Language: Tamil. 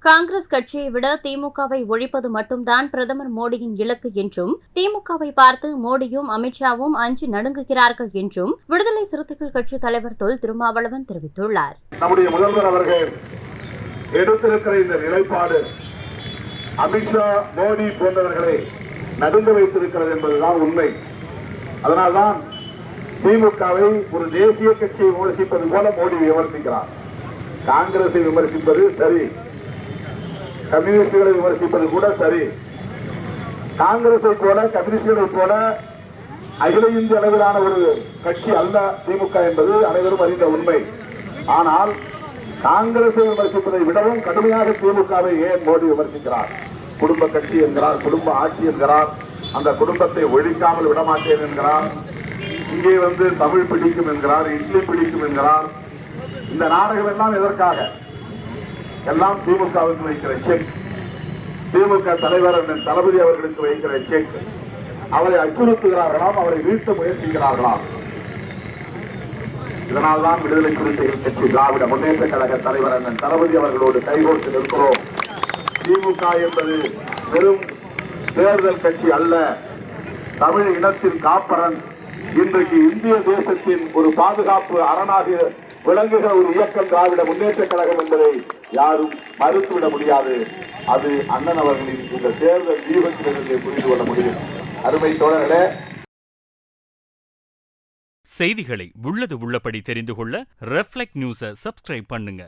காங்கிரஸ் கட்சியை விட திமுகவை ஒழிப்பது மட்டும்தான் பிரதமர் மோடியின் இலக்கு என்றும், திமுகவை பார்த்து மோடியும் அமித்ஷாவும் அஞ்சி நடுங்குகிறார்கள் என்றும் விடுதலை சிறுத்தைகள் கட்சித் தலைவர் தொல் திருமாவளவன் தெரிவித்துள்ளார். நம்முடைய முதல்வர் அவர்கள் எடுத்திருக்கிற இந்த நிலைப்பாடு அமித்ஷா, மோடி போன்றவர்களை நடுங்க வைத்திருக்கிறது என்பதுதான் உண்மை. அதனால்தான் திமுகவை ஒரு தேசிய கட்சியை விமர்சிப்பது போல மோடி விமர்சிக்கிறார். காங்கிரஸை விமர்சிப்பது சரி, கம்யூனிஸ்டுகளை விமர்சிப்பது கூட சரி. காங்கிரஸை போல, கம்யூனிஸ்டுகளை போல அகில இந்திய அளவிலான ஒரு கட்சி அல்ல திமுக என்பது அனைவரும் அறிந்த உண்மை. ஆனால் காங்கிரஸை விமர்சிப்பதை விடவும் கடுமையாக திமுகவை ஏன் மோடி விமர்சிக்கிறார்? குடும்ப கட்சி என்கிறார், குடும்ப ஆட்சி என்கிறார், அந்த குடும்பத்தை ஒழிக்காமல் விடமாட்டேன் என்கிறார், இங்கே தமிழ் பிடிக்கும் என்கிறார், இட்லி பிடிக்கும் என்கிறார். இந்த நாடகம் எல்லாம் எதற்காக? எல்லாம் திமுகவுக்கு வைக்கிற செக், திமுக தலைவர் தளபதி அவர்களுக்கு வைக்கிற செக். அவரை அச்சுறுத்துகிறார்களாம், அவரை வீழ்த்த முயற்சிக்கிறார்களாம். இதனால்தான் விடுதலை சிறுத்தைகள் கட்சி, திராவிட முன்னேற்ற கழக தலைவர் தளபதி அவர்களோடு கைகோர்த்து நிற்கிறோம். திமுக என்பது வெறும் தேர்தல் கட்சி அல்ல, தமிழ் இனத்தின் காப்பரன், இன்றைக்கு இந்திய தேசத்தின் ஒரு பாதுகாப்பு அரணாக விளங்குகிற ஒரு இயக்கம் திராவிட முன்னேற்ற கழகம் என்பதை யாரும் மறுத்துவிட முடியாது. அது அண்ணன் அவர்களின் இந்த தேர்தல் வியூகத்திலிருந்து புரிந்து கொள்ள முடியும். அருமை தோழர்களே, செய்திகளை உள்ளது உள்ளபடி தெரிந்து கொள்ள ரெஃப்ளெக்ட் நியூஸை சப்ஸ்கிரைப் பண்ணுங்க.